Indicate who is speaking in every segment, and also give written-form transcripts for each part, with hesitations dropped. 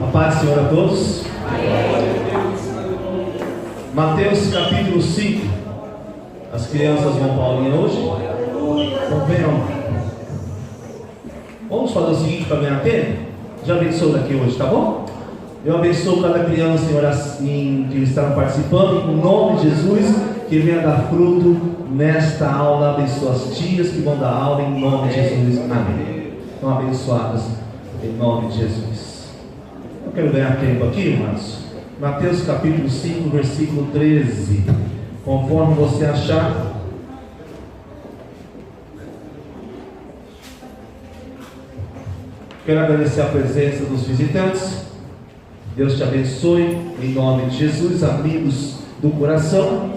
Speaker 1: A paz do Senhor a todos. Mateus capítulo 5. As crianças vão para a aulinha hoje? Então venham. Vamos fazer o seguinte para ganhar tempo? Já abençoo daqui hoje, tá bom? Eu abençoo cada criança que está participando, em nome de Jesus, que venha dar fruto nesta aula. Abençoa as tias que vão dar aula, em nome de Jesus. Amém. Estão abençoadas em nome de Jesus. Eu quero ganhar tempo aqui, irmãos. Mateus capítulo 5, versículo 13. Conforme você achar. Quero agradecer a presença dos visitantes. Deus te abençoe em nome de Jesus, amigos do coração.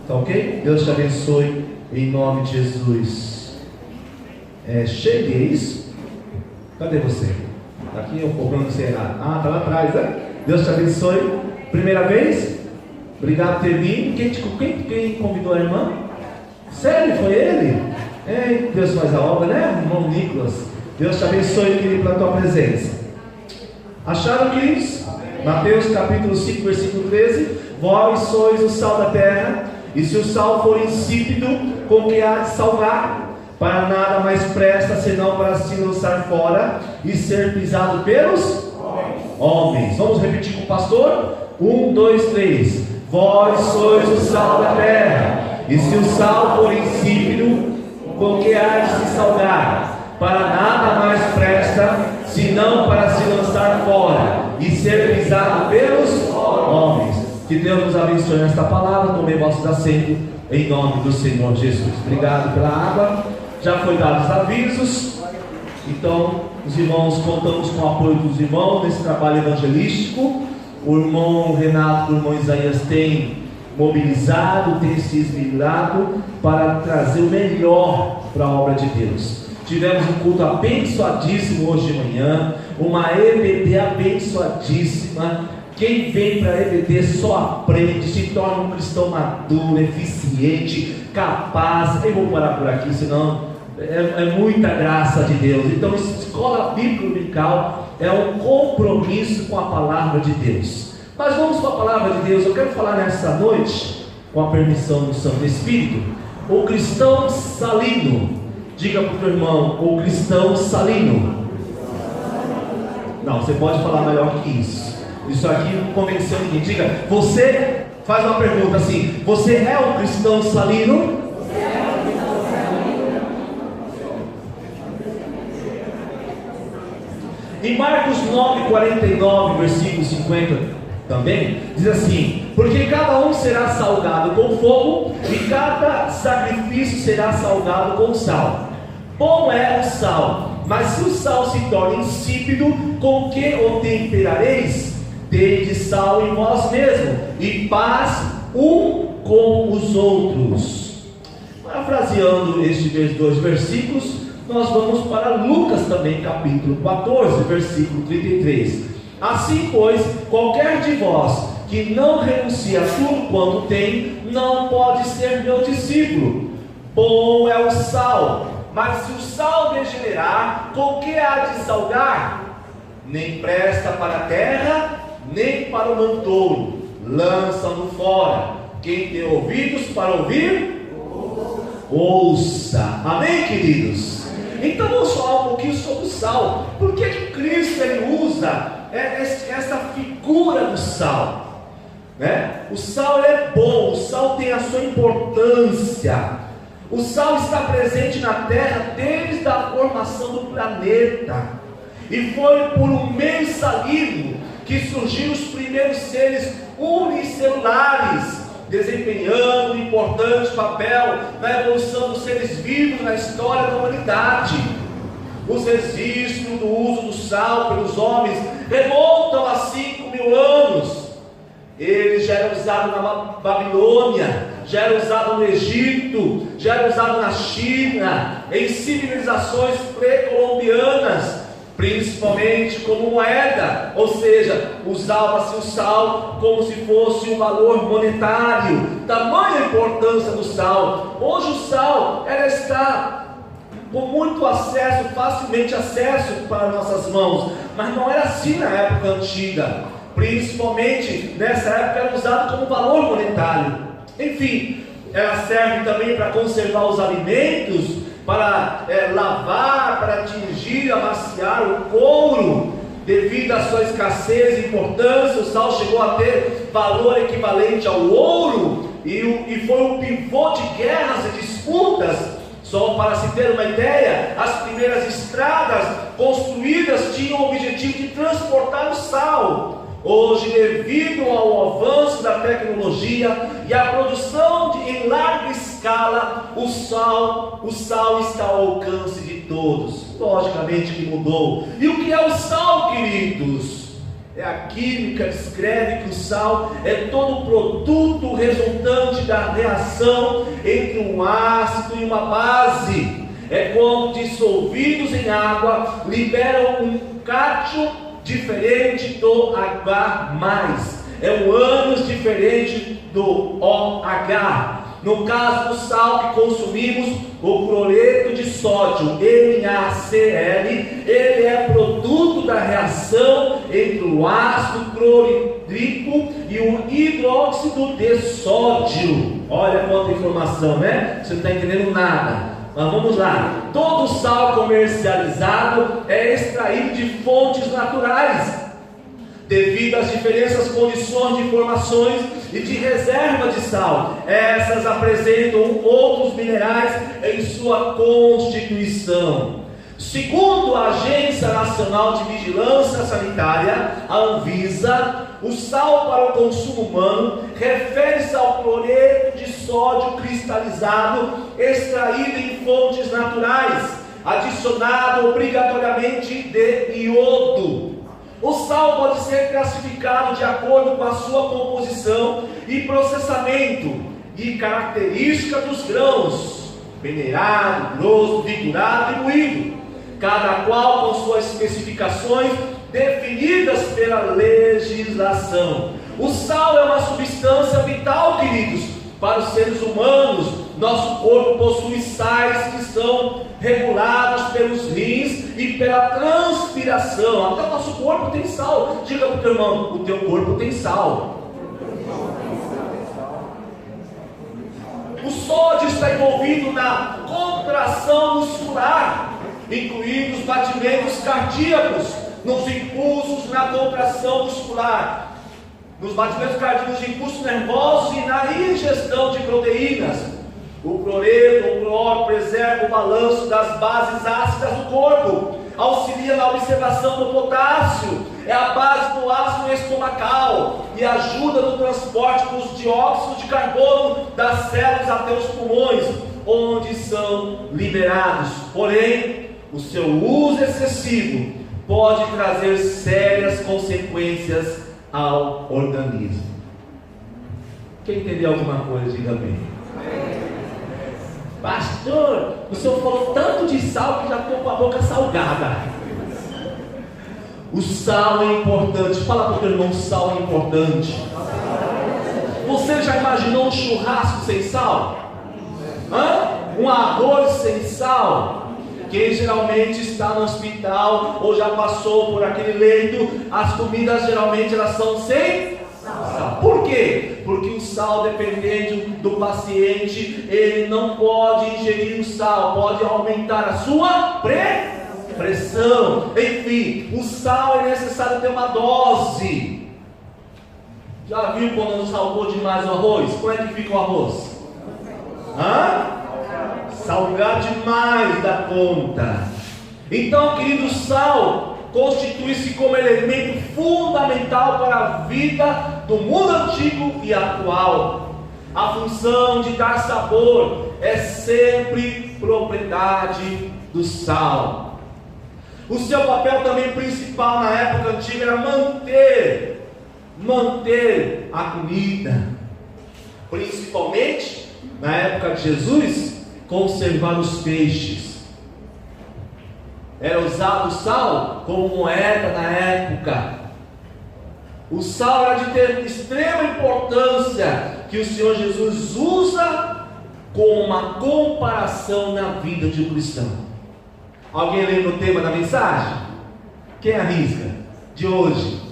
Speaker 1: Tá ok? Deus te abençoe em nome de Jesus. Chegue, é isso? Cadê você? Está aqui eu cobrando você errado. Ah, está lá atrás, né? Deus te abençoe. Primeira vez? Obrigado por ter vindo. Quem convidou a irmã? Sério, foi ele? Deus faz a obra, né? Irmão Nicolas. Deus te abençoe, querido, pela tua presença. Acharam, queridos? Mateus capítulo 5, versículo 13. Vós sois o sal da terra, e se o sal for insípido, com que há de salgar? Para nada mais presta, senão para se lançar fora e ser pisado pelos homens. Vamos repetir com o pastor? 1, 2, 3. Vós sois o sal da terra, e se o sal for insípido, com que há de se salgar? Para nada mais presta, senão para se lançar fora e ser pisado pelos homens. Que Deus nos abençoe nesta palavra. Tomemos nosso assento em nome do Senhor Jesus. Obrigado pela água. Já foi dados os avisos. Então, os irmãos, contamos com o apoio dos irmãos nesse trabalho evangelístico. O irmão Renato e o irmão Isaías têm mobilizado, têm se esmerado para trazer o melhor para a obra de Deus. Tivemos um culto abençoadíssimo hoje de manhã, uma EBD abençoadíssima. Quem vem para a EBD só aprende, se torna um cristão maduro, eficiente, capaz. Eu vou parar por aqui, senão é muita graça de Deus. Então, escola bíblica dominical é um compromisso com a palavra de Deus. Mas vamos para a palavra de Deus. Eu quero falar nessa noite, com a permissão do Santo Espírito, o cristão salino. Diga para o teu irmão, o cristão salino. Não, você pode falar melhor que isso. Isso aqui não convenceu ninguém. Diga, você faz uma pergunta assim: você é um cristão salino? Em Marcos 9:49, versículo 50 também, diz assim: porque cada um será salgado com fogo, e cada sacrifício será salgado com sal. Bom é o sal, mas se o sal se torna insípido, com que o temperareis? Tende sal em vós mesmo, e paz um com os outros. Parafraseando estes dois versículos, nós vamos para Lucas também, capítulo 14, versículo 33. Assim, pois, qualquer de vós que não renuncia a tudo quanto tem, não pode ser meu discípulo. Bom é o sal, mas se o sal degenerar, com que há de salgar? Nem presta para a terra, nem para o mantouro. Lançam-no fora. Quem tem ouvidos para ouvir, ouça. Amém, queridos? Então vamos falar um pouquinho sobre o sal. Por que Cristo ele usa essa figura do sal? O sal é bom, o sal tem a sua importância. O sal está presente na terra desde a formação do planeta, e foi por um meio salino que surgiram os primeiros seres unicelulares, desempenhando um importante papel na evolução dos seres vivos na história da humanidade. Os registros do uso do sal pelos homens remontam a 5.000 anos. Ele já era usado na Babilônia, já era usado no Egito, já era usado na China, em civilizações pré-colombianas, principalmente como moeda, ou seja, usava-se o sal como se fosse um valor monetário. Tamanha a importância do sal. Hoje o sal ela está com muito acesso, facilmente acesso para nossas mãos. mas não era assim na época antiga. Principalmente nessa época era usado como valor monetário. Enfim, ela serve também para conservar os alimentos, para lavar, para tingir, amaciar o couro. Devido à sua escassez e importância, o sal chegou a ter valor equivalente ao ouro e foi um pivô de guerras e disputas. Só para se ter uma ideia, as primeiras estradas construídas tinham o objetivo de transportar o sal. Hoje, devido ao avanço da tecnologia e à produção em larga escala, o sal está ao alcance de todos. Logicamente que mudou. E o que é o sal, queridos? É a química, descreve que o sal é todo o produto resultante da reação entre um ácido e uma base. É quando dissolvidos em água, liberam um cátion diferente do H+, é um ânion diferente do OH. No caso do sal que consumimos, o cloreto de sódio, NaCl, ele é produto da reação entre o ácido clorídrico e o hidróxido de sódio. Olha quanta informação, né? Você não está entendendo nada. Mas vamos lá, todo sal comercializado é extraído de fontes naturais, devido às diferentes condições de formações e de reserva de sal. Essas apresentam outros minerais em sua constituição. Segundo a Agência Nacional de Vigilância Sanitária, a Anvisa, o sal para o consumo humano refere-se ao cloreto de sódio cristalizado extraído em fontes naturais, adicionado obrigatoriamente de iodo. O sal pode ser classificado de acordo com a sua composição e processamento e característica dos grãos: peneirado, grosso, triturado e moído, cada qual com suas especificações definidas pela legislação. O sal é uma substância vital, queridos, para os seres humanos. Nosso corpo possui sais que são regulados pelos rins e pela transpiração. Até o nosso corpo tem sal. Diga para o teu irmão: o teu corpo tem sal. O sódio está envolvido na contração muscular, incluindo os batimentos cardíacos, nos impulsos na contração muscular, nos batimentos cardíacos, nos impulsos nervosos e na ingestão de proteínas. O cloreto ou cloro preserva o balanço das bases ácidas do corpo, auxilia na observação do potássio, é a base do ácido estomacal e ajuda no transporte dos dióxidos de carbono das células até os pulmões, onde são liberados. Porém, o seu uso excessivo pode trazer sérias consequências ao organismo. Quem entendeu alguma coisa, diga amém. Pastor, o senhor falou tanto de sal que já estou com a boca salgada. O sal é importante. Fala para o teu irmão: sal é importante. Você já imaginou um churrasco sem sal? Um arroz sem sal? Quem geralmente está no hospital ou já passou por aquele leito, as comidas geralmente elas são sem sal. Por quê? Porque o sal, dependendo do paciente, ele não pode ingerir o sal, pode aumentar a sua pressão. Enfim, o sal é necessário ter uma dose. Já viu quando salgou demais o arroz? Como é que fica o arroz? Salgar demais da conta. Então, querido, o sal constitui-se como elemento fundamental para a vida do mundo antigo e atual. A função de dar sabor é sempre propriedade do sal. O seu papel também principal na época antiga era manter a comida, principalmente na época de Jesus, conservar os peixes. Era usado o sal como moeda na época. O sal era de ter extrema importância, que o Senhor Jesus usa com uma comparação na vida de um cristão. Alguém lembra o tema da mensagem? Quem arrisca? De hoje.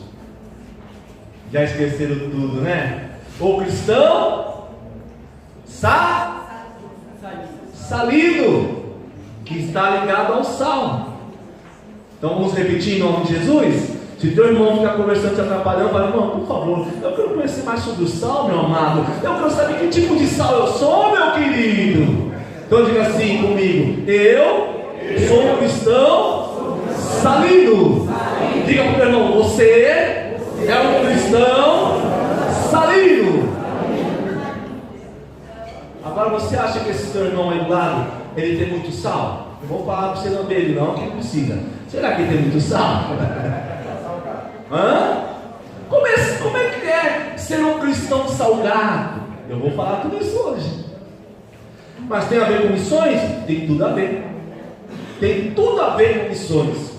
Speaker 1: Já esqueceram tudo, né? O cristão salido, que está ligado ao sal. Então vamos repetir em nome de Jesus? Se teu irmão ficar conversando, te atrapalhando, fala: irmão, por favor, eu quero conhecer mais sobre o sal, meu amado. Eu quero saber que tipo de sal eu sou, meu querido. Então diga assim comigo: eu sou um cristão salido. Diga para o teu irmão: você é um cristão salido. Agora você acha que esse teu irmão aí do lado, ele tem muito sal? Eu vou falar para você não dele não, que não precisa. Será que ele tem muito sal? Hã? Como é que é ser um cristão salgado? Eu vou falar tudo isso hoje. Mas tem a ver com missões? Tem tudo a ver. Tem tudo a ver com missões.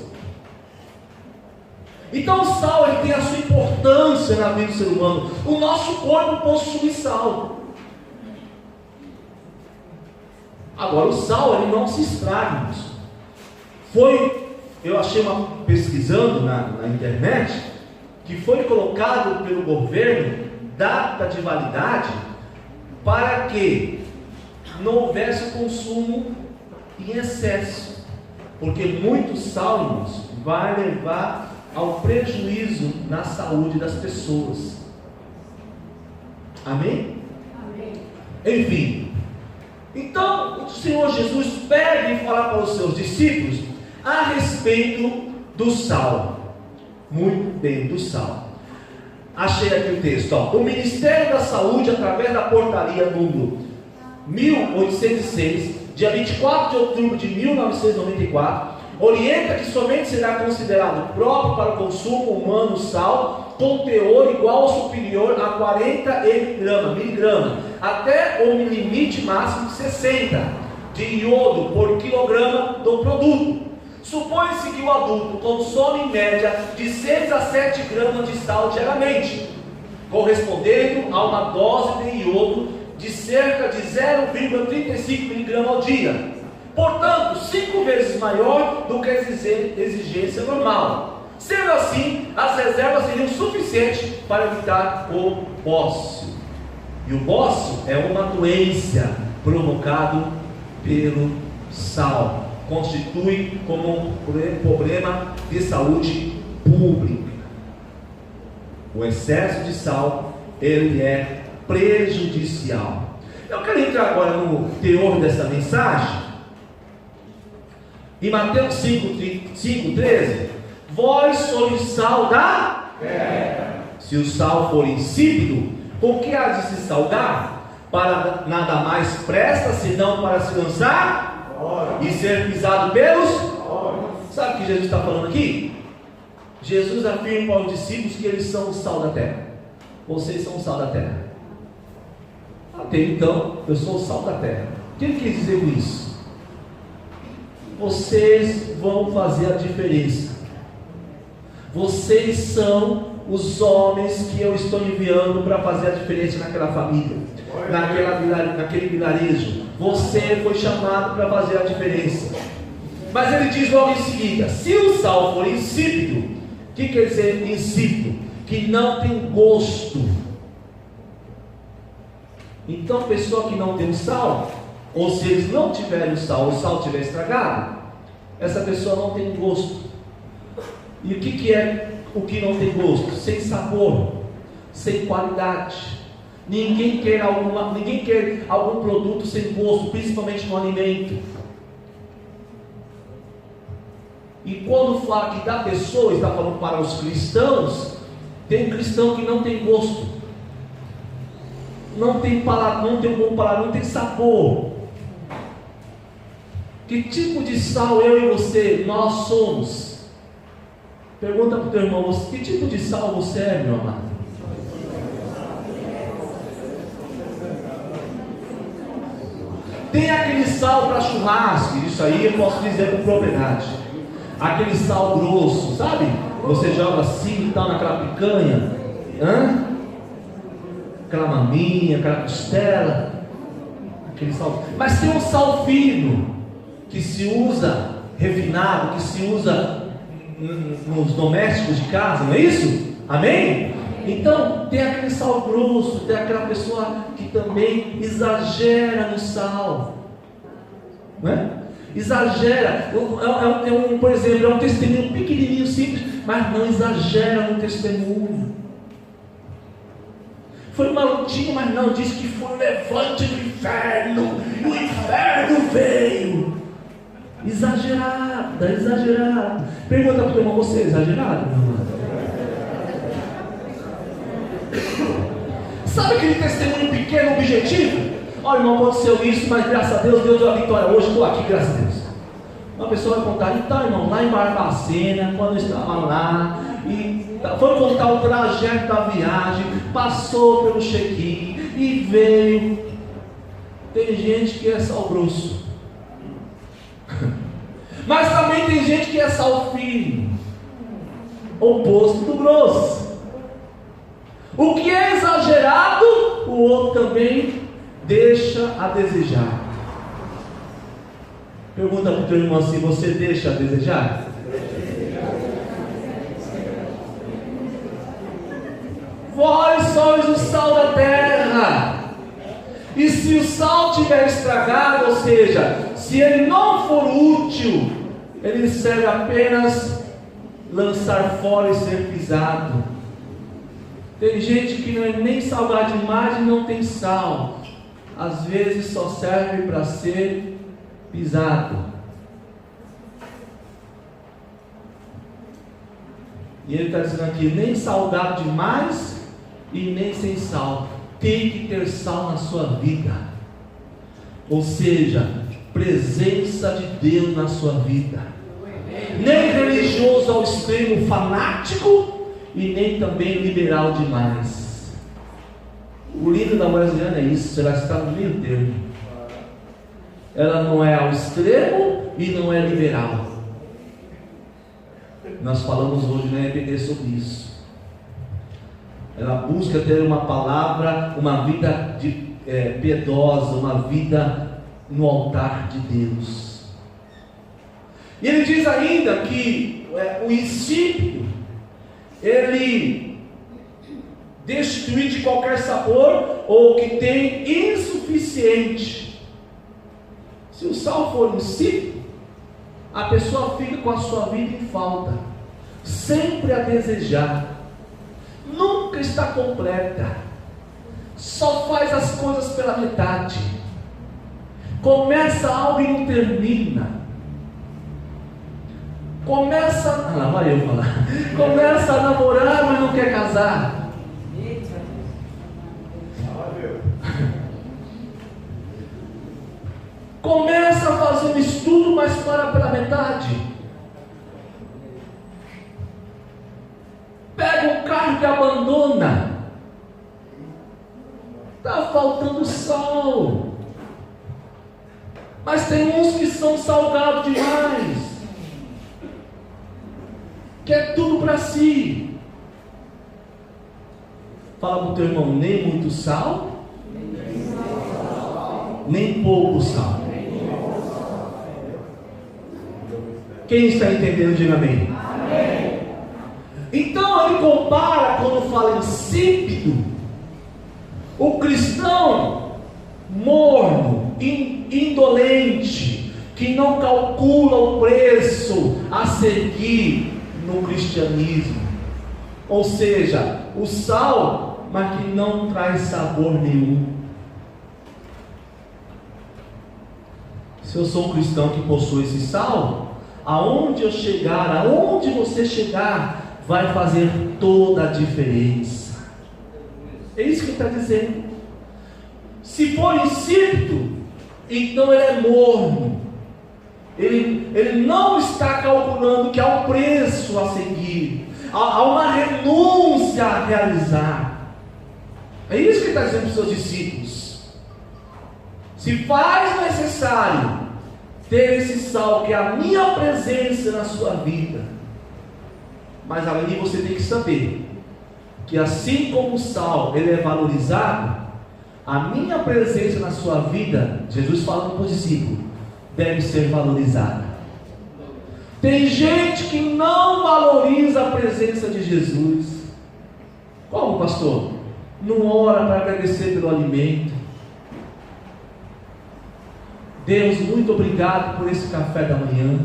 Speaker 1: Então o sal, ele tem a sua importância na vida do ser humano. O nosso corpo possui sal. Agora o sal, ele não se estraga. Eu achei pesquisando na internet, que foi colocado pelo governo data de validade para que não houvesse consumo em excesso, porque muito sal, irmãos, vai levar ao prejuízo na saúde das pessoas. Amém? Amém. Enfim, então o Senhor Jesus pede e fala para os seus discípulos a respeito do sal. Muito bem, do sal. Achei aqui o texto, ó. O Ministério da Saúde, através da portaria número 1806, dia 24 de outubro de 1994, orienta que somente será considerado próprio para o consumo humano sal com teor igual ou superior a 40 miligrama, até o limite máximo de 60 de iodo por quilograma do produto. Supõe-se que o adulto consome em média de 6 a 7 gramas de sal diariamente, correspondendo a uma dose de iodo de cerca de 0,35 mg ao dia. Portanto, 5 vezes maior do que a exigência normal. Sendo assim, as reservas seriam suficientes para evitar o bócio. E o bócio é uma doença provocada pelo sal. Constitui como um problema de saúde pública. O excesso de sal, ele é prejudicial. Eu quero entrar agora no teor dessa mensagem. Em Mateus 5,13: vós sois sal da terra. Se o sal for insípido, com que há de se salgar? Para nada mais presta, senão para se lançar e ser pisado pelos. Sabe o que Jesus está falando aqui? Jesus afirma para os discípulos que eles são o sal da terra. Vocês são o sal da terra. Até então, eu sou o sal da terra. O que ele quer dizer com isso? Vocês vão fazer a diferença. Vocês são os homens que eu estou enviando para fazer a diferença naquela família, naquele vilarejo. Você foi chamado para fazer a diferença. Mas ele diz logo em seguida: se o sal for insípido, o que quer dizer insípido? Que não tem gosto. Então, pessoa que não tem o sal, ou se eles não tiverem o sal estiver estragado, essa pessoa não tem gosto. E o que é o que não tem gosto? Sem sabor, sem qualidade. Ninguém quer algum produto sem gosto, principalmente no alimento. E quando fala que da pessoa, está falando para os cristãos. Tem um cristão que não tem gosto, não tem paladar, não tem um bom paladar, não tem sabor. Que tipo de sal eu e você, nós somos? Pergunta para o teu irmão: que tipo de sal você é, meu amado? Tem aquele sal para churrasco, isso aí eu posso dizer com propriedade. Aquele sal grosso, sabe? Você joga assim e tal naquela picanha, aquela maminha, aquela costela, aquele sal. Mas tem um sal fino que se usa refinado, que se usa nos domésticos de casa, não é isso? Amém? Então, tem aquele sal grosso, tem aquela pessoa que também exagera no sal, não é? Exagera, por exemplo, é um testemunho pequenininho, simples, mas não exagera no testemunho. Foi uma lutinha, mas não, disse que foi um levante do inferno, e o inferno veio. Exagerada, exagerada. Pergunta para o teu irmão, você é exagerado, meu irmão? Sabe aquele testemunho pequeno, objetivo? Olha, irmão, aconteceu isso, mas graças a Deus, Deus deu a vitória hoje, estou aqui, graças a Deus. Uma pessoa vai contar, então, irmão, lá em Barbacena, quando eu estava lá, e foi contar o trajeto da viagem, passou pelo check-in e veio. Tem gente que é sal grosso, mas também tem gente que é sal fino, oposto do grosso. O que é exagerado, o outro também deixa a desejar. Pergunta para o teu irmão assim: você deixa a desejar? Vós sois o sal da terra. E se o sal tiver estragado, ou seja, se ele não for útil, ele serve apenas lançar fora e ser pisado. Tem gente que não é nem salgado demais e não tem sal. Às vezes só serve para ser pisado. E ele está dizendo aqui: nem salgado demais e nem sem sal. Tem que ter sal na sua vida. Ou seja, presença de Deus na sua vida. Nem religioso ao extremo fanático e nem também liberal demais. O lindo da Wesleyana é isso, ela está no meio termo. Ela não é ao extremo e não é liberal. Nós falamos hoje na EBD sobre isso. Ela busca ter uma palavra, uma vida piedosa, uma vida no altar de Deus. E ele diz ainda que o insípido, ele destitui de qualquer sabor, ou que tem insuficiente. Se o sal for insípido, a pessoa fica com a sua vida em falta, sempre a desejar, nunca está completa, só faz as coisas pela metade, começa algo e não termina. Começa a namorar, mas não quer casar. Começa a fazer um estudo, mas para pela metade. Pega um carro e abandona. Está faltando sal. Mas tem uns que são salgados demais. Quer tudo para si. Fala para o teu irmão: nem muito sal, nem pouco sal. Quem está entendendo, diga amém. Amém. Então ele compara, quando fala insípido, o cristão morno, indolente, que não calcula o preço a seguir no cristianismo, ou seja, o sal, mas que não traz sabor nenhum. Se eu sou um cristão que possui esse sal, aonde eu chegar, aonde você chegar, vai fazer toda a diferença. É isso que ele está dizendo. Se for insípido, então ele é morno. Ele não está calculando que há um preço a seguir, há uma renúncia a realizar. É isso que ele está dizendo para os seus discípulos. Se faz necessário ter esse sal, que é a minha presença na sua vida, mas além você tem que saber que assim como o sal ele é valorizado, a minha presença na sua vida, Jesus falando para os discípulos, deve ser valorizada. Tem gente que não valoriza a presença de Jesus. Como, pastor? Não ora para agradecer pelo alimento. Deus, muito obrigado por esse café da manhã.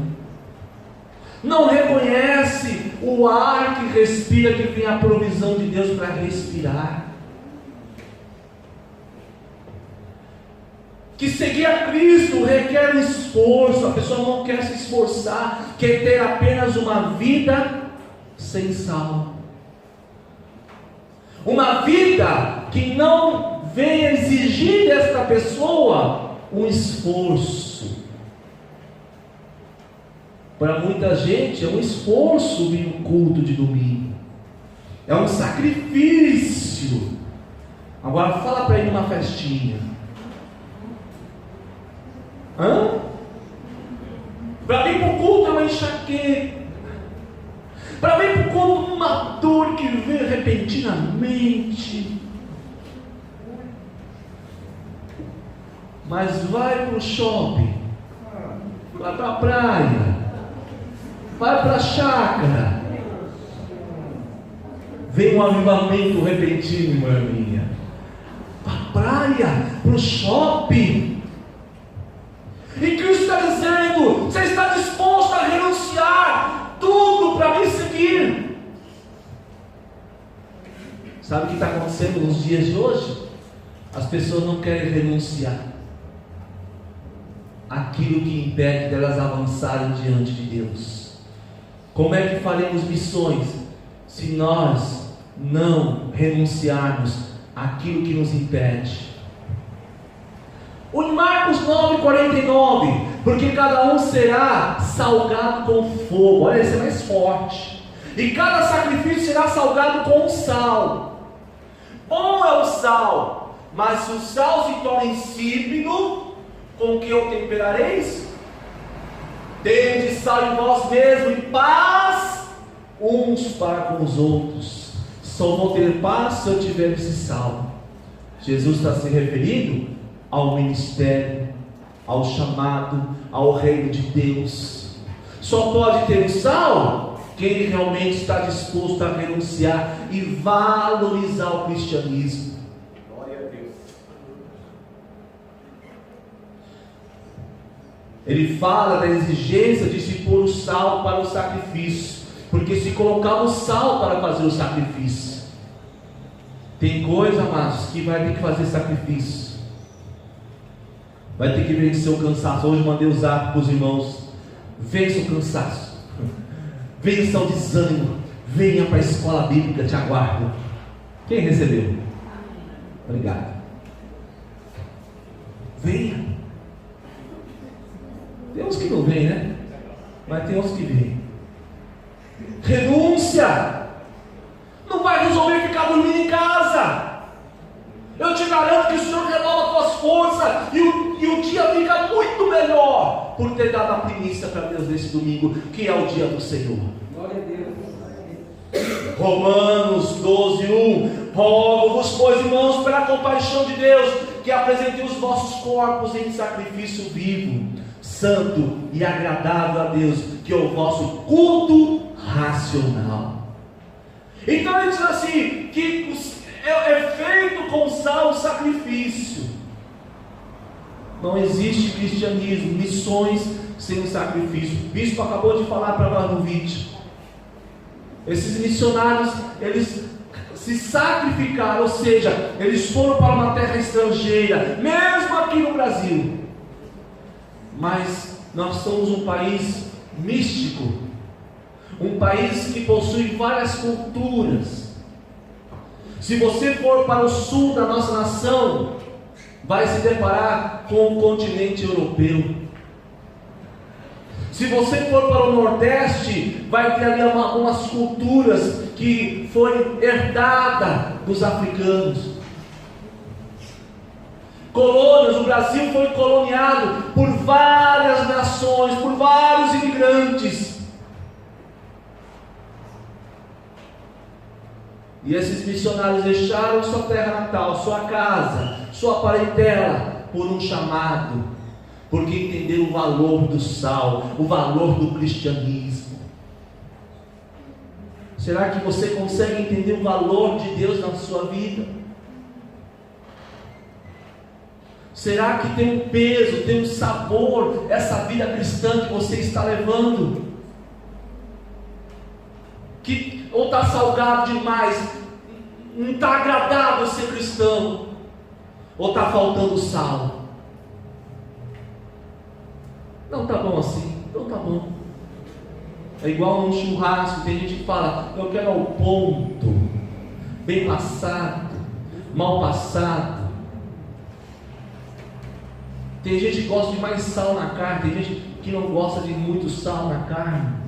Speaker 1: Não reconhece o ar que respira, que vem a provisão de Deus para respirar. Que seguir a Cristo requer um esforço. A pessoa não quer se esforçar, quer ter apenas uma vida sem sal. Uma vida que não vem exigir desta pessoa um esforço. Para muita gente é um esforço vir no culto de domingo. É um sacrifício. Agora fala para ir numa festinha. Para vir para o culto é uma enxaqueca. Para vir para o culto uma dor que vem repentinamente. Mas vai para o shopping, vai para a praia, vai para a chácara, vem um avivamento repentino, irmã minha. Para a praia, para o shopping. E Cristo está dizendo: você está disposto a renunciar tudo para me seguir? Sabe o que está acontecendo nos dias de hoje? As pessoas não querem renunciar aquilo que impede delas avançarem diante de Deus. Como é que faremos missões se nós não renunciarmos aquilo que nos impede? Em Marcos 9,49, porque cada um será salgado com fogo. Olha, esse é mais forte. E cada sacrifício será salgado com sal. Bom é o sal, mas se o sal se torna insípido, com que o temperareis? Tende sal em vós mesmo e paz uns para com os outros. Só vou ter paz se eu tiver esse sal. Jesus está se referindo ao ministério, ao chamado, ao reino de Deus. Só pode ter o sal quem realmente está disposto a renunciar e valorizar o cristianismo. Glória a Deus. Ele fala da exigência de se pôr o sal para o sacrifício, porque se colocar o sal para fazer o sacrifício, tem coisa, amados, que vai ter que fazer sacrifício. Vai ter que vencer o cansaço. Hoje mandei o zap para os irmãos: vença o cansaço, vença o desânimo, venha para a escola bíblica, te aguardo. Quem recebeu? Obrigado. Venha. Tem uns que não vêm, né? Mas tem uns que vêm. Renúncia. Não vai resolver ficar dormindo em casa. Eu te garanto que o Senhor renova as tuas forças e o dia fica muito melhor por ter dado a primícia para Deus nesse domingo, que é o dia do Senhor. Glória a Deus. Romanos 12:1. Rogo-vos, pois, irmãos, pela compaixão de Deus, que apresentei os vossos corpos em sacrifício vivo, santo e agradável a Deus, que é o vosso culto racional. Então ele diz assim, que é feito com sal o sacrifício. Não existe cristianismo, missões sem o sacrifício. O bispo acabou de falar para nós no vídeo. Esses missionários, eles se sacrificaram, ou seja, eles foram para uma terra estrangeira, mesmo aqui no Brasil. Mas nós somos um país místico, um país que possui várias culturas. Se você for para o sul da nossa nação, vai se deparar com o continente europeu. Se você for para o nordeste, vai ter ali algumas culturas que foi herdada dos africanos. Colônias, o Brasil foi coloniado por várias nações, por vários imigrantes. E esses missionários deixaram sua terra natal, sua casa, sua parentela, por um chamado. porque entenderam o valor do sal, o valor do cristianismo. Será que você consegue entender o valor de Deus na sua vida? Será que tem um peso, tem um sabor essa vida cristã que você está levando? Ou está salgado demais, não está agradável ser cristão, ou está faltando sal? Não está bom assim, então está bom. É igual num churrasco, tem gente que fala, eu quero ao ponto, bem passado, mal passado. Tem gente que gosta de mais sal na carne, tem gente que não gosta de muito sal na carne.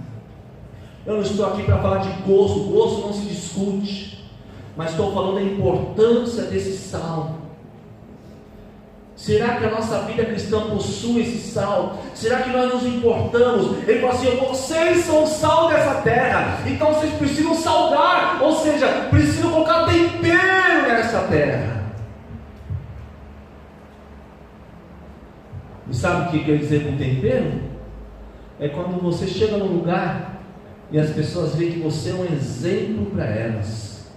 Speaker 1: Eu não estou aqui para falar de gosto, gosto não se discute, mas estou falando da importância desse sal. Será que a nossa vida cristã possui esse sal? Será que nós nos importamos? Ele falou assim, vocês são o sal dessa terra, então vocês precisam saldar, ou seja, precisam colocar tempero nessa terra. E sabe o que quer dizer com tempero? É quando você chega num lugar e as pessoas veem que você é um exemplo para elas.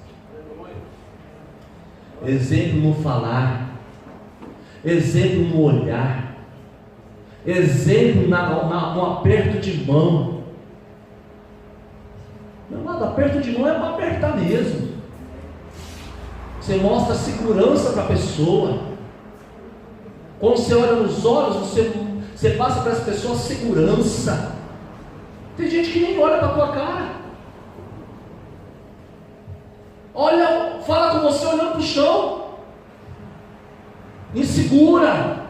Speaker 1: Exemplo no falar, exemplo no olhar, exemplo no aperto de mão. Meu amado, aperto de mão é para apertar mesmo. Você mostra segurança para a pessoa. Quando você olha nos olhos, você passa para as pessoas segurança. Tem gente que nem olha para a tua cara. Olha, fala com você olhando para o chão. Insegura.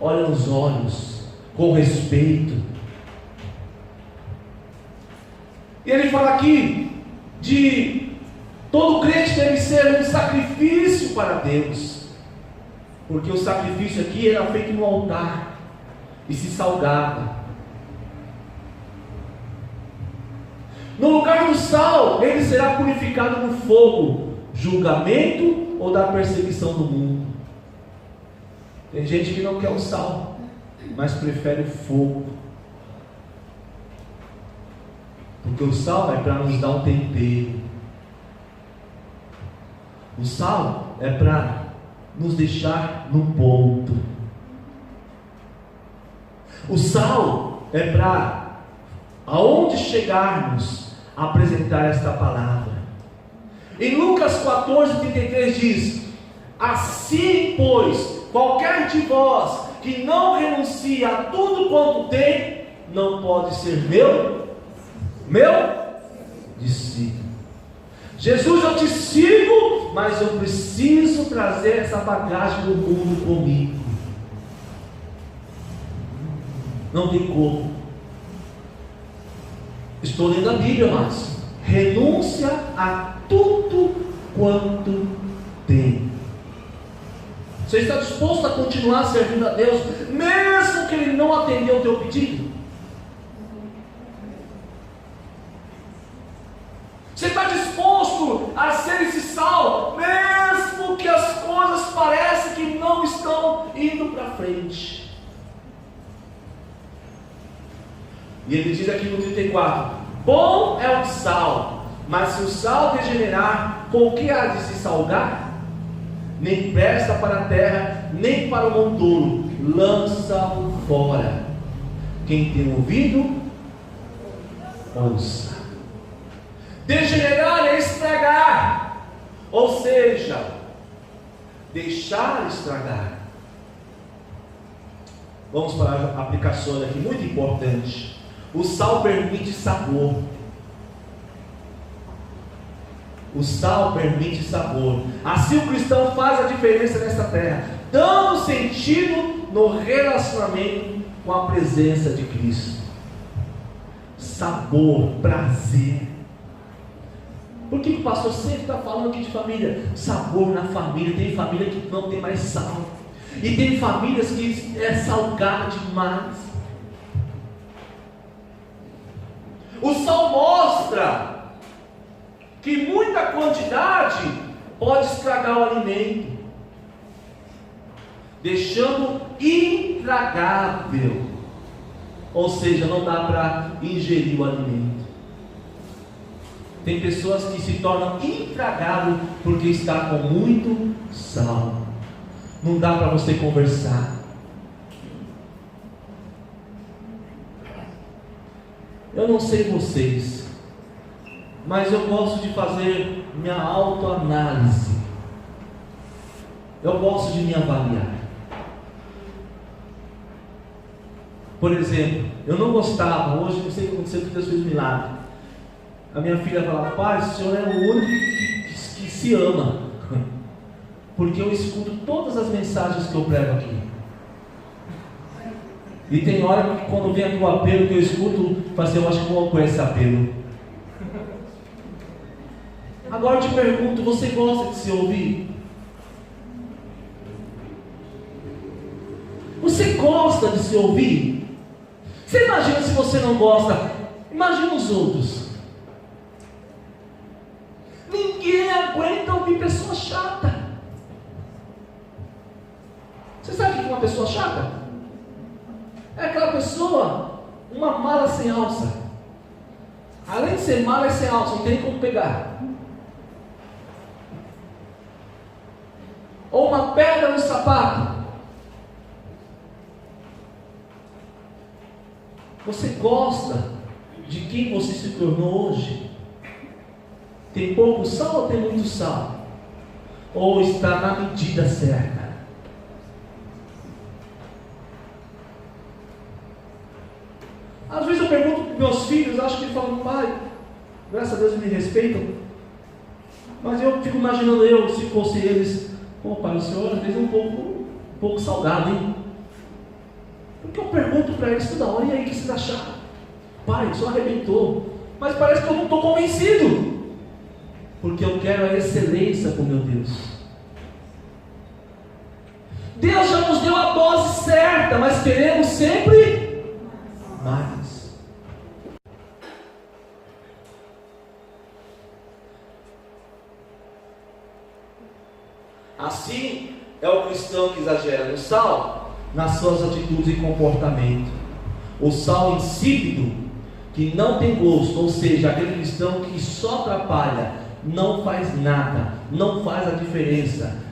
Speaker 1: Olha nos olhos, com respeito. E ele fala aqui de todo crente deve ser um sacrifício para Deus. Porque o sacrifício aqui era feito no altar e se salgava. No lugar do sal, ele será purificado no fogo, julgamento ou da perseguição do mundo. Tem gente que não quer o sal, mas prefere o fogo. Porque o sal é para nos dar um tempero. O sal é para nos deixar no ponto. O sal é para, aonde chegarmos, apresentar esta palavra. Em Lucas 14:33 diz: assim pois, qualquer de vós que não renuncia a tudo quanto tem, não pode ser meu discípulo. Jesus, eu te sigo, mas eu preciso trazer essa bagagem do mundo comigo. Não tem como. Estou lendo a Bíblia, mas renúncia a tudo quanto tem. Você está disposto a continuar servindo a Deus, mesmo que Ele não atendeu o teu pedido? Você está disposto a ser esse sal, mesmo que as coisas parecem que não estão indo para frente? E ele diz aqui no 34: bom é o sal, mas se o sal degenerar, com o que há de se salgar? Nem presta para a terra, nem para o monturo, lança-o fora. Quem tem ouvido, ouça. Degenerar é estragar, ou seja, deixar estragar. Vamos para a aplicação aqui, muito importante. O sal permite sabor. O sal permite sabor. Assim o cristão faz a diferença nessa terra, dando sentido no relacionamento com a presença de Cristo. Sabor, prazer. Por que o pastor sempre está falando aqui de família? Sabor na família. Tem família que não tem mais sal, e tem famílias que é salgado demais. O sal mostra que muita quantidade pode estragar o alimento, deixando intragável. Ou seja, não dá para ingerir o alimento. Tem pessoas que se tornam intragável porque está com muito sal. Não dá para você conversar. Eu não sei vocês, mas eu gosto de fazer minha autoanálise. Eu gosto de me avaliar. Por exemplo, eu não gostava, hoje não sei o que aconteceu, que Deus fez um milagre. A minha filha falava: pai, o senhor é o único que se ama. Porque eu escuto todas as mensagens que eu prego aqui. E tem hora que quando vem aqui o apelo que eu escuto, eu falo assim: eu acho que vou com esse apelo. Agora eu te pergunto, você gosta de se ouvir? Você gosta de se ouvir? Você imagina se você não gosta? Imagina os outros. Ninguém aguenta ouvir pessoa chata. Você sabe o que é uma pessoa chata? É aquela pessoa, uma mala sem alça. Além de ser mala, é sem alça, não tem como pegar. Ou uma pedra no sapato. Você gosta de quem você se tornou hoje? Tem pouco sal ou tem muito sal? Ou está na medida certa? Às vezes eu pergunto para meus filhos, acho que eles falam: pai, graças a Deus eles me respeitam. Mas eu fico imaginando eu, se fosse eles: pô pai, o senhor às vezes é um pouco salgado, hein? Porque eu pergunto para eles toda hora: e aí, o que vocês acharam? Pai, o senhor arrebentou. Mas parece que eu não estou convencido. Porque eu quero a excelência com meu Deus. Deus já nos deu a dose certa, mas queremos sempre mais. Assim é o cristão que exagera no sal, nas suas atitudes e comportamento. O sal insípido, que não tem gosto, ou seja, aquele cristão que só atrapalha, não faz nada, não faz a diferença.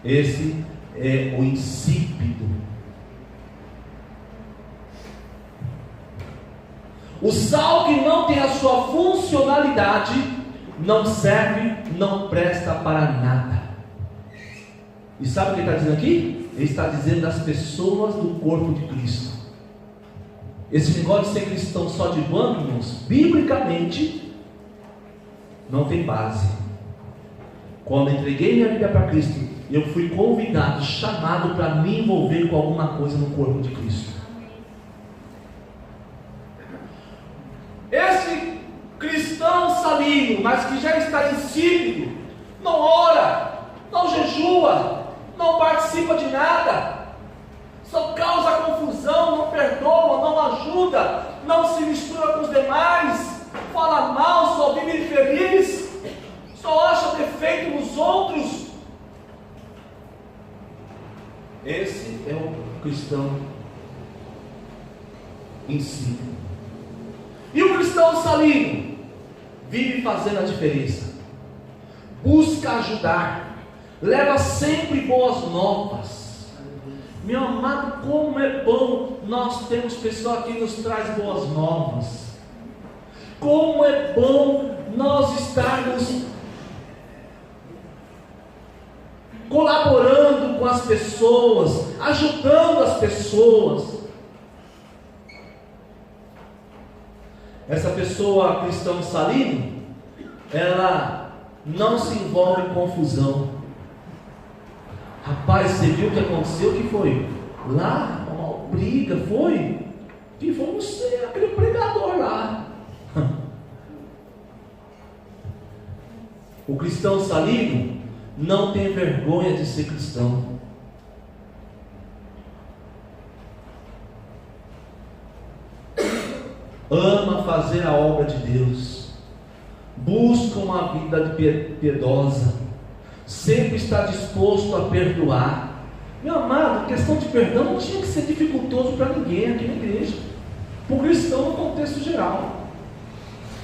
Speaker 1: Esse é o insípido. O sal que não tem a sua funcionalidade, não serve, não presta para nada. E sabe o que ele está dizendo aqui? Ele está dizendo das pessoas do corpo de Cristo. Esse negócio de ser cristão só de banco, irmãos, biblicamente não tem base. Quando eu entreguei minha vida para Cristo, eu fui convidado, chamado para me envolver com alguma coisa no corpo de Cristo. Esse cristão salino, mas que já está insípido, não ora, não jejua, não participa de nada, só causa confusão, não perdoa, não ajuda, não se mistura com os demais, fala mal, só vive infeliz, só acha defeito nos outros. Esse é o cristão insípido. E o cristão salino vive fazendo a diferença, busca ajudar, leva sempre boas novas. Meu amado, como é bom nós temos pessoa que nos traz boas novas. Como é bom nós estarmos colaborando com as pessoas, ajudando as pessoas. Essa pessoa cristã salino, ela não se envolve em confusão. Rapaz, você viu o que aconteceu? O que foi? Lá, uma briga, foi? Que foi você, aquele pregador lá. O cristão salino não tem vergonha de ser cristão. Ama fazer a obra de Deus, busca uma vida piedosa, sempre está disposto a perdoar, Meu amado, questão de perdão não tinha que ser dificultoso para ninguém aqui na igreja, para o cristão no contexto geral.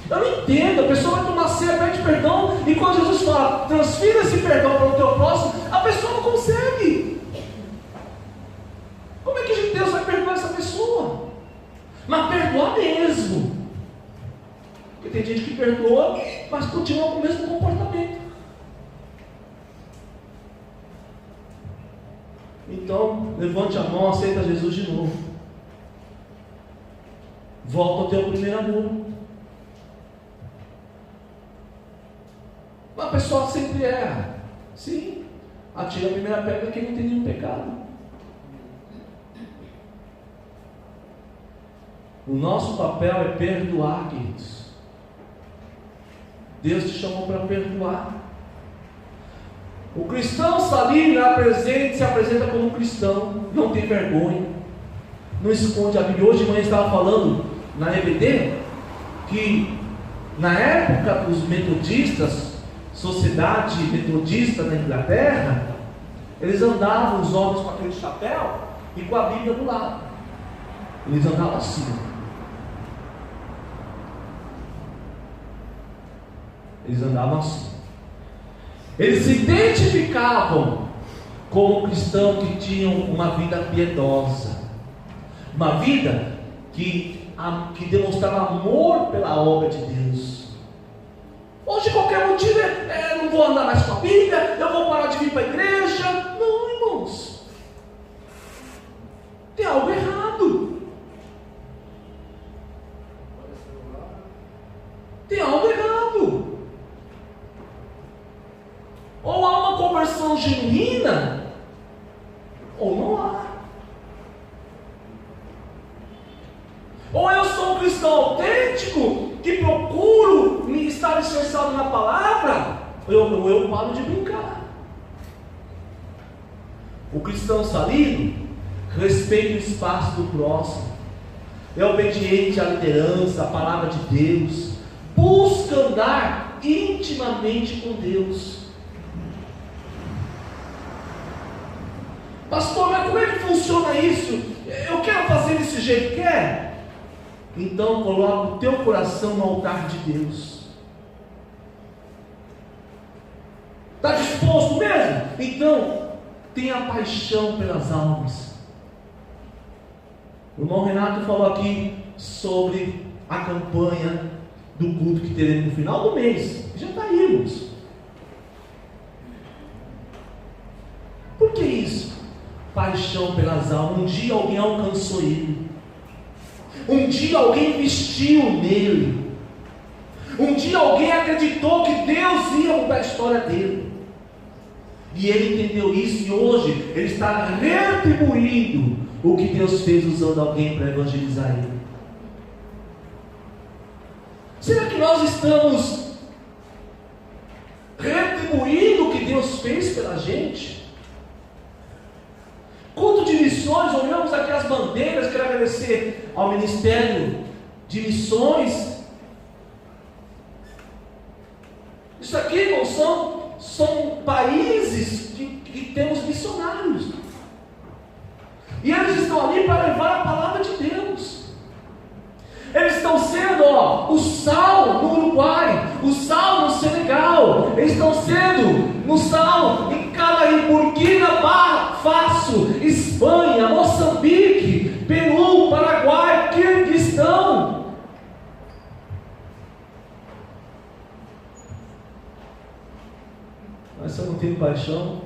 Speaker 1: Eu não entendo, a pessoa vai tomar ceia, pede perdão, e quando Jesus fala, transfira esse perdão para o teu próximo, a pessoa não consegue. Como é que Deus vai perdoar essa pessoa? Mas perdoar mesmo. Porque tem gente que perdoa, mas continua com o mesmo comportamento. Então, levante a mão, aceita Jesus de novo. Volta ao teu primeiro amor. A pessoa sempre erra. Sim. Atira a primeira pedra quem não tem nenhum pecado. O nosso papel é perdoar, queridos. Deus te chamou para perdoar. O cristão está ali, se apresenta como um cristão, não tem vergonha, não esconde a Bíblia. Hoje de manhã estava falando na EBD que na época dos metodistas, sociedade metodista na Inglaterra, eles andavam, os homens, com aquele chapéu e com a Bíblia do lado. Eles andavam assim. Eles andavam assim. Eles se identificavam como cristãos que tinham uma vida piedosa, uma vida que demonstrava amor pela obra de Deus. Hoje qualquer motivo não vou andar mais com a Bíblia, eu vou parar de vir para a igreja. Não, irmãos, tem algo errado. Tem algo errado. Ou há uma conversão genuína, ou não há. Ou eu sou um cristão autêntico, que procuro me estar alicerçado na palavra, ou eu paro de brincar. O cristão salido respeita o espaço do próximo, é obediente à liderança, à palavra de Deus, busca andar intimamente com Deus. Pastor, mas como é que funciona isso? Eu quero fazer desse jeito, quer? Então coloca o teu coração no altar de Deus. Está disposto mesmo? Então tenha paixão pelas almas. O irmão Renato falou aqui sobre a campanha do culto que teremos no final do mês. Já está aí, irmãos. Por que isso? Paixão pelas almas. Um dia alguém alcançou ele. Um dia alguém investiu nele. Um dia alguém acreditou que Deus ia mudar a história dele. E ele entendeu isso, e hoje ele está retribuindo o que Deus fez usando alguém para evangelizar ele. Será que nós estamos retribuindo o que Deus fez pela gente? Culto de missões, olhamos aqui as bandeiras. Quero agradecer ao Ministério de Missões. Isso aqui, irmãos, são países que temos missionários. E eles estão ali para levar a palavra de Deus. Eles estão sendo o sal no Uruguai, o sal no Senegal. Eles estão sendo no sal em Caraí, Burkina Faso, Espanha, Moçambique, Peru, Paraguai, Quirguistão. Mas se eu não tenho paixão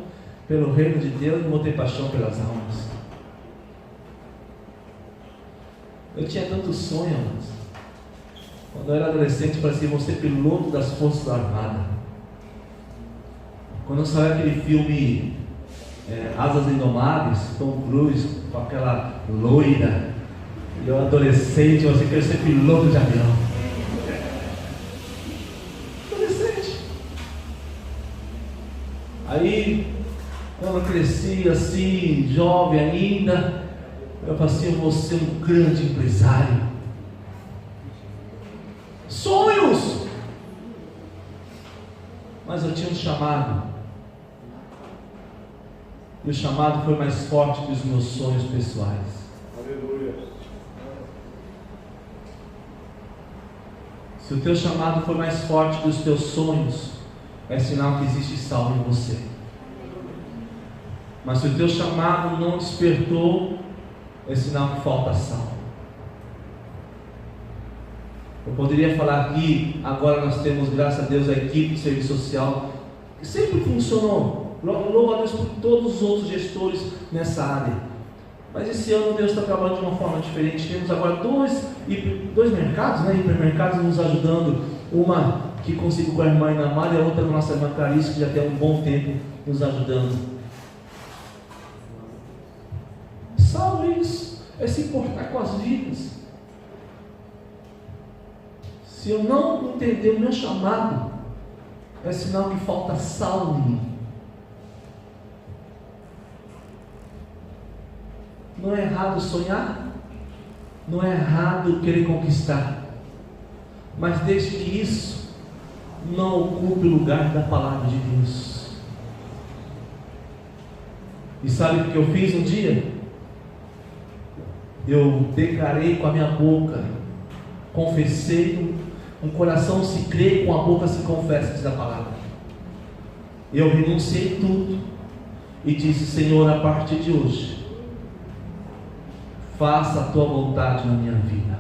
Speaker 1: pelo reino de Deus, não vou ter paixão pelas almas. Eu tinha tanto sonho, mas quando eu era adolescente, parecia vou ser piloto das Forças Armadas. Quando eu saí aquele filme Asas Indomáveis, Tom Cruise com aquela loira, e eu adolescente, eu queria ser piloto de avião. Adolescente. Aí, quando eu cresci assim, jovem ainda, eu falei assim, eu vou ser um grande empresário. Sonhos! Mas eu tinha um chamado. e o chamado foi mais forte que os meus sonhos pessoais.
Speaker 2: Aleluia.
Speaker 1: Se o teu chamado for mais forte que os teus sonhos, é sinal que existe sal em você. Mas se o teu chamado não despertou, é sinal que falta sal. Eu poderia falar aqui, agora nós temos, graças a Deus, a equipe de serviço social, que sempre funcionou. Louvo a Deus por todos os outros gestores nessa área. Mas esse ano Deus está trabalhando de uma forma diferente. Temos agora dois mercados, hipermercados nos ajudando. Uma que consigo com a irmã Inamar e a outra com a nossa irmã Clarice, que já tem um bom tempo nos ajudando. Sal é isso, é se importar com as vidas. Se eu não entender o meu chamado, é sinal que falta sal em mim. Não é errado sonhar, não é errado querer conquistar, mas desde que isso não ocupe o lugar da palavra de Deus. E sabe o que eu fiz um dia? Eu declarei com a minha boca, confessei, um coração se crê, com a boca se confessa, diz a palavra. Eu renunciei tudo e disse: Senhor, a partir de hoje, faça a tua vontade na minha vida.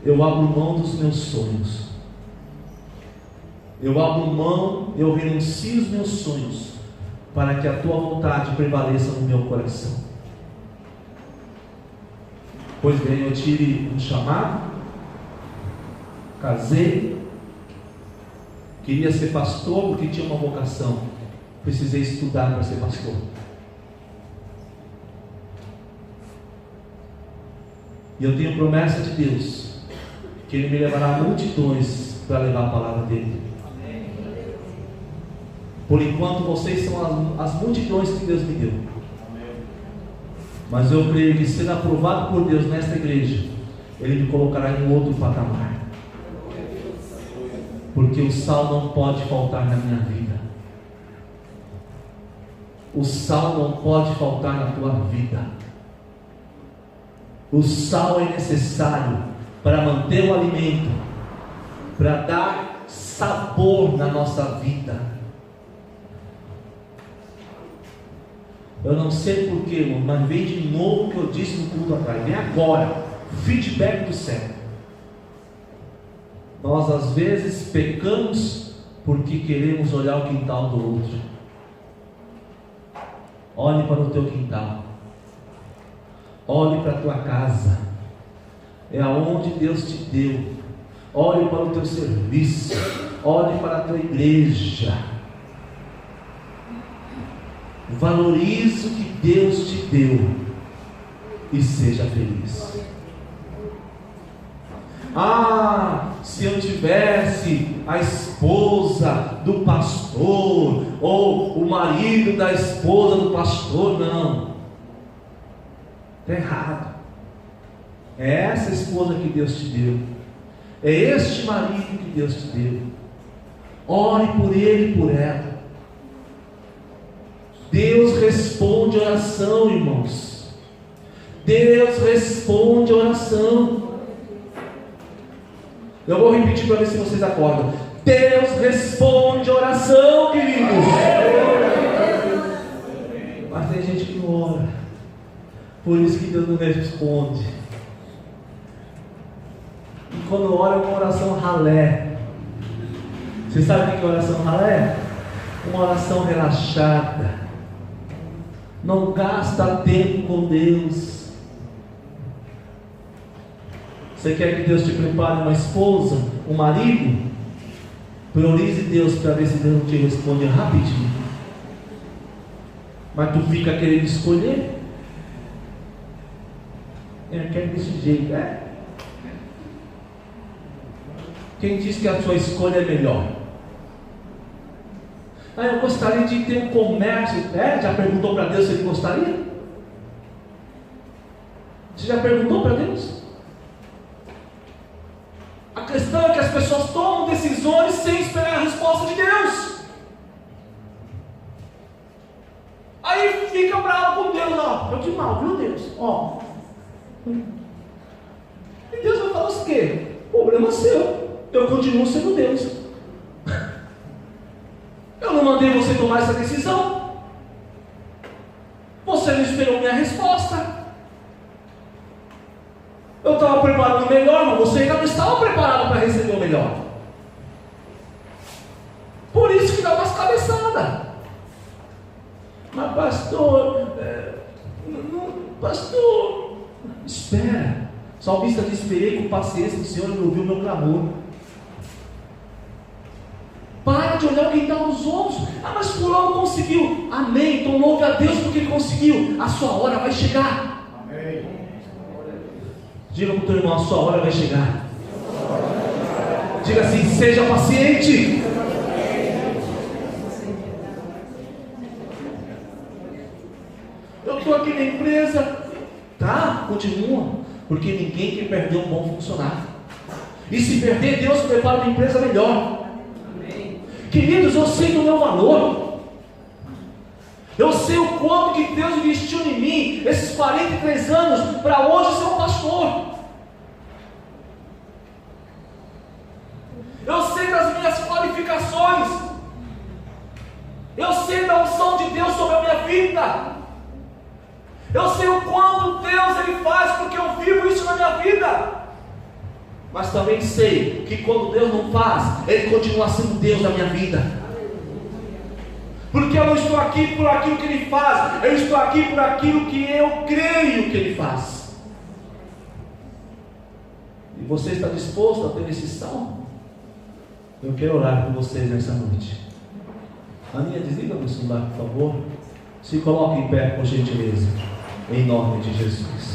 Speaker 1: Eu abro mão dos meus sonhos. Eu abro mão, eu renuncio os meus sonhos, para que a tua vontade prevaleça no meu coração. Pois bem, eu tive um chamado, casei, queria ser pastor porque tinha uma vocação, precisei estudar para ser pastor. E eu tenho promessa de Deus, que Ele me levará a multidões para levar a palavra dEle. Por enquanto vocês são as multidões que Deus me deu. Mas eu creio que, sendo aprovado por Deus nesta igreja, Ele me colocará em outro patamar. Porque o sal não pode faltar na minha vida. O sal não pode faltar na tua vida. O sal é necessário para manter o alimento, para dar sabor na nossa vida. Eu não sei porquê, irmão, mas vem de novo o que eu disse no culto atrás. Vem agora, feedback do céu. Nós às vezes pecamos porque queremos olhar o quintal do outro. Olhe para o teu quintal. Olhe para a tua casa. É aonde Deus te deu. Olhe para o teu serviço. Olhe para a tua igreja. Valorize o que Deus te deu e seja feliz. Se eu tivesse a esposa do pastor, ou o marido da esposa do pastor, não, está errado. É essa esposa que Deus te deu, é este marido que Deus te deu. Ore por ele e por ela. Deus responde oração, irmãos. Deus responde oração. Eu vou repetir para ver se vocês acordam. Deus responde oração, queridos. Mas tem gente que não ora. Por isso que Deus não responde. E quando ora é uma oração ralé. Você sabe o que é oração ralé? Uma oração relaxada. Não gasta tempo com Deus. Você quer que Deus te prepare uma esposa, um marido? Priorize Deus para ver se Deus não te responde rapidinho. Mas tu fica querendo escolher? Eu quero desse jeito, Quem diz que a sua escolha é melhor? Eu gostaria de ter um comércio. Já perguntou para Deus se Ele gostaria? Você já perguntou para Deus? A questão é que as pessoas tomam decisões decisões sem esperar a resposta de Deus. Aí fica bravo com Deus, ó, eu te mal, viu Deus? Ó. E Deus vai falar o quê? Problema seu, eu continuo sendo Deus. Eu não mandei você tomar essa decisão. Você não esperou minha resposta. Eu estava preparado o melhor, mas você ainda não estava preparado para receber o melhor. Por isso que dá umas cabeçadas. Mas pastor, pastor, espera. O salmista diz: esperei com paciência do Senhor e me ouviu o meu clamor. Para de olhar o que está nos outros. Ah, mas fulano conseguiu. Amém. Então louve a Deus porque ele conseguiu. A sua hora vai chegar. Amém. Diga para o teu irmão: a sua hora vai chegar. Diga assim: seja paciente. Eu estou aqui na empresa. Tá, continua. Porque ninguém quer perder um bom funcionário. E se perder, Deus prepara uma empresa melhor. Queridos, eu sei do meu valor. Eu sei o quanto que Deus investiu em mim esses 43 anos para hoje ser um pastor. Eu sei das minhas qualificações. Eu sei da unção de Deus sobre a minha vida. Eu sei o quanto Deus Ele faz porque eu vivo isso na minha vida. Mas também sei que quando Deus não faz, Ele continua sendo Deus na minha vida. Porque eu não estou aqui por aquilo que Ele faz, eu estou aqui por aquilo que eu creio que Ele faz. E você está disposto a ter esse salmo? Eu quero orar por vocês nessa noite. Aninha, desliga meu celular, por favor. Se coloque em pé, por gentileza, em nome de Jesus.